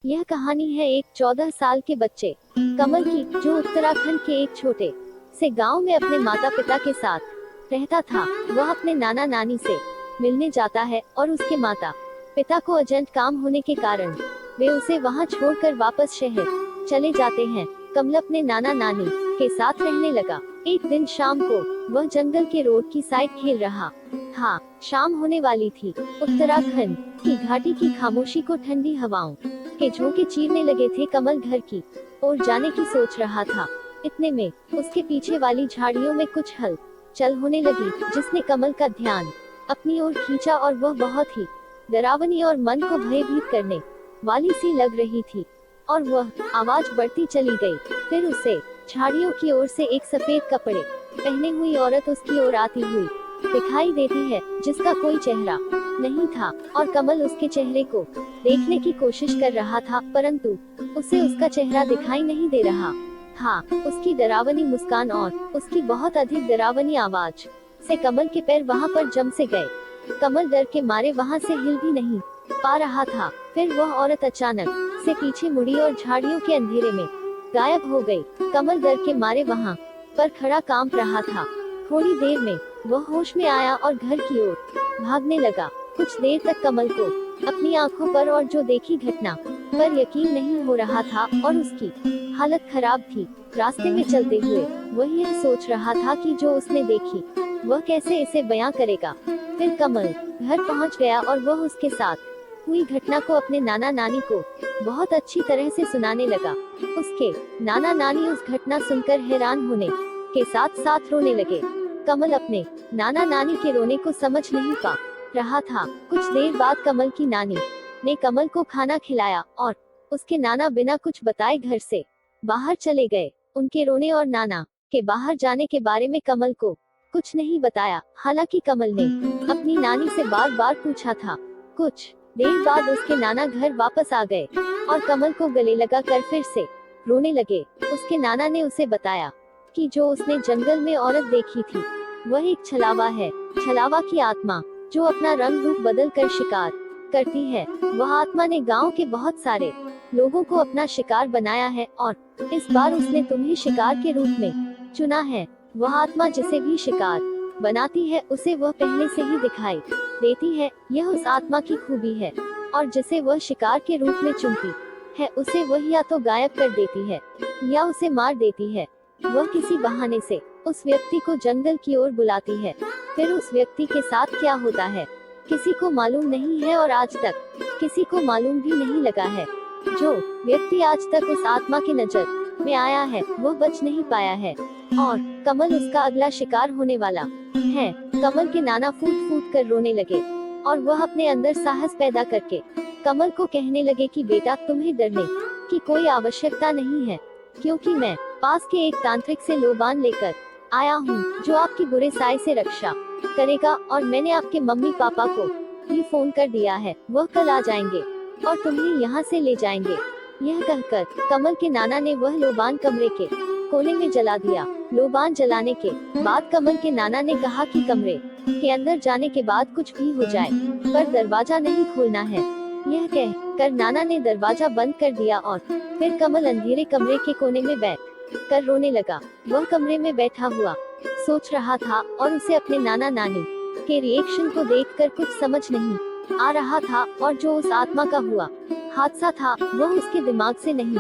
यह कहानी है एक 14 साल के बच्चे कमल की, जो उत्तराखंड के एक छोटे से गांव में अपने माता पिता के साथ रहता था। वह अपने नाना नानी से मिलने जाता है और उसके माता पिता को अर्जेंट काम होने के कारण वे उसे वहां छोड़कर वापस शहर चले जाते हैं। कमल अपने नाना नानी के साथ रहने लगा। एक दिन शाम को वह जंगल के रोड की साइड खेल रहा था। शाम होने वाली थी। उत्तराखंड की घाटी की खामोशी को ठंडी हवाओं के झोंके चीरने लगे थे। कमल घर की ओर जाने की सोच रहा था। इतने में उसके पीछे वाली झाड़ियों में कुछ हलचल होने लगी, जिसने कमल का ध्यान अपनी ओर खींचा और वह बहुत ही डरावनी और मन को भयभीत करने वाली सी लग रही थी। और वह आवाज बढ़ती चली गई। फिर उसे झाड़ियों की ओर से एक सफेद कपड़े पहने हुई औरत उसकी ओर आती हुई दिखाई देती है, जिसका कोई चेहरा नहीं था। और कमल उसके चेहरे को देखने की कोशिश कर रहा था, परंतु उसे उसका चेहरा दिखाई नहीं दे रहा था। उसकी डरावनी मुस्कान और उसकी बहुत अधिक डरावनी आवाज से कमल के पैर वहां पर जम से गए। कमल डर के मारे वहां से हिल भी नहीं पा रहा था। फिर वह औरत अचानक से पीछे मुड़ी और झाड़ियों के अंधेरे में गायब हो गई। कमल डर के मारे वहां पर खड़ा कांप रहा था। थोड़ी देर में वह होश में आया और घर की ओर भागने लगा। कुछ देर तक कमल को अपनी आंखों पर और जो देखी घटना पर यकीन नहीं हो रहा था और उसकी हालत खराब थी। रास्ते में चलते हुए वह यह सोच रहा था कि जो उसने देखी वह कैसे इसे बयां करेगा। फिर कमल घर पहुंच गया और वह उसके साथ हुई घटना को अपने नाना नानी को बहुत अच्छी तरह से सुनाने लगा। उसके नाना नानी उस घटना सुनकर हैरान होने के साथ साथ रोने लगे। कमल अपने नाना नानी के रोने को समझ नहीं पा रहा था। कुछ देर बाद कमल की नानी ने कमल को खाना खिलाया और उसके नाना बिना कुछ बताए घर से बाहर चले गए। उनके रोने और नाना के बाहर जाने के बारे में कमल को कुछ नहीं बताया। हालांकि कमल ने अपनी नानी से बार बार पूछा था। कुछ देर बाद उसके नाना घर वापस आ गए और कमल को गले लगा कर फिर से रोने लगे। उसके नाना ने उसे बताया कि जो उसने जंगल में औरत देखी थी वह एक छलावा है। छलावा की आत्मा जो अपना रंग रूप बदल कर शिकार करती है। वह आत्मा ने गांव के बहुत सारे लोगों को अपना शिकार बनाया है और इस बार उसने तुम्हें शिकार के रूप में चुना है। वह आत्मा जिसे भी शिकार बनाती है उसे वह पहले से ही दिखाई देती है। यह उस आत्मा की खूबी है। और जिसे वह शिकार के रूप में चुनती है उसे वह या तो गायब कर देती है या उसे मार देती है। वह किसी बहाने से उस व्यक्ति को जंगल की ओर बुलाती है। फिर उस व्यक्ति के साथ क्या होता है किसी को मालूम नहीं है और आज तक किसी को मालूम भी नहीं लगा है। जो व्यक्ति आज तक उस आत्मा की नजर में आया है वह बच नहीं पाया है और कमल उसका अगला शिकार होने वाला है। कमल के नाना फूट फूट कर रोने लगे और वह अपने अंदर साहस पैदा करके कमल को कहने लगे कि बेटा, तुम्हें डरने की कोई आवश्यकता नहीं है, क्योंकि मैं पास के एक तांत्रिक से लोबान लेकर आया हूँ जो आपकी बुरे साए से रक्षा करेगा। और मैंने आपके मम्मी पापा को भी फोन कर दिया है, वह कल आ जाएंगे और तुम्हें यहाँ से ले जाएंगे। यह कहकर कमल के नाना ने वह लोबान कमरे के कोने में जला दिया। लोबान जलाने के बाद कमल के नाना ने कहा कि कमरे के अंदर जाने के बाद कुछ भी हो जाए पर दरवाजा नहीं खोलना है। यह कह कर नाना ने दरवाजा बंद कर दिया और फिर कमल अंधेरे कमरे के कोने में बैठ कर रोने लगा। वह कमरे में बैठा हुआ सोच रहा था और उसे अपने नाना नानी के रिएक्शन को देखकर कुछ समझ नहीं आ रहा था और जो उस आत्मा का हुआ हादसा था वह उसके दिमाग से नहीं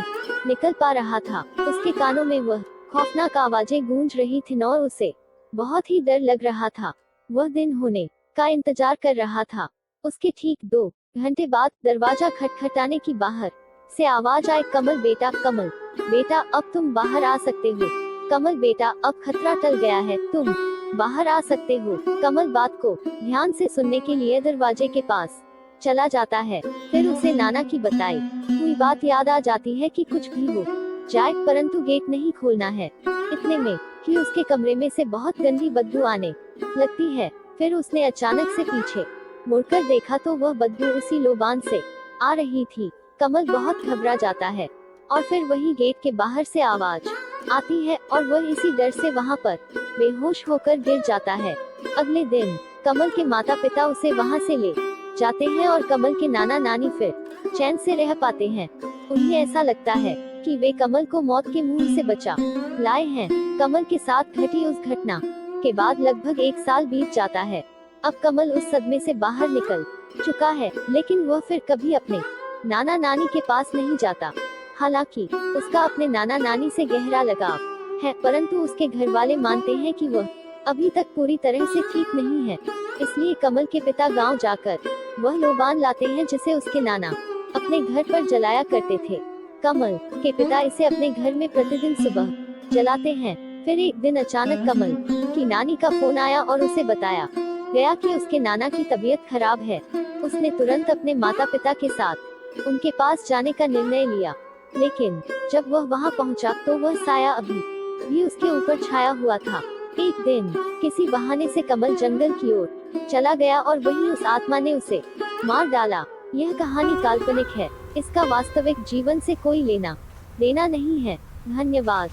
निकल पा रहा था। उसके कानों में वह खौफनाक आवाजें गूंज रही थी और उसे बहुत ही डर लग रहा था। वह दिन होने का इंतजार कर रहा था। उसके ठीक 2 घंटे बाद दरवाजा खटखटाने की बाहर से आवाज आई, कमल बेटा, कमल बेटा, अब तुम बाहर आ सकते हो। कमल बेटा, अब खतरा टल गया है, तुम बाहर आ सकते हो। कमल बात को ध्यान से सुनने के लिए दरवाजे के पास चला जाता है। फिर उसे नाना की बताई हुई बात याद आ जाती है कि कुछ भी हो जाए परंतु गेट नहीं खोलना है। इतने में कि उसके कमरे में से बहुत गंदी बदबू आने लगती है। फिर उसने अचानक से पीछे मुड़कर देखा तो वह बदबू उसी लोबान से आ रही थी। कमल बहुत घबरा जाता है और फिर वही गेट के बाहर से आवाज आती है और वह इसी डर से वहां पर बेहोश होकर गिर जाता है। अगले दिन कमल के माता पिता उसे वहां से ले जाते हैं और कमल के नाना नानी फिर चैन से रह पाते हैं। उन्हें ऐसा लगता है कि वे कमल को मौत के मुंह से बचा लाए हैं। कमल के साथ घटी उस घटना के बाद लगभग 1 साल बीत जाता है। अब कमल उस सदमे से बाहर निकल चुका है, लेकिन वह फिर कभी अपने नाना नानी के पास नहीं जाता। हालांकि उसका अपने नाना नानी से गहरा लगाव है, परंतु उसके घर वाले मानते हैं कि वह अभी तक पूरी तरह से ठीक नहीं है। इसलिए कमल के पिता गांव जाकर वह लोबान लाते हैं जिसे उसके नाना अपने घर पर जलाया करते थे। कमल के पिता इसे अपने घर में प्रतिदिन सुबह जलाते हैं। फिर एक दिन अचानक कमल की नानी का फोन आया और उसे बताया गया कि उसके नाना की तबीयत खराब है। उसने तुरंत अपने माता पिता के साथ उनके पास जाने का निर्णय लिया, लेकिन जब वह वहां पहुंचा तो वह साया अभी भी उसके ऊपर छाया हुआ था। एक दिन किसी बहाने से कमल जंगल की ओर चला गया और वहीं उस आत्मा ने उसे मार डाला। यह कहानी काल्पनिक है, इसका वास्तविक जीवन से कोई लेना देना नहीं है। धन्यवाद।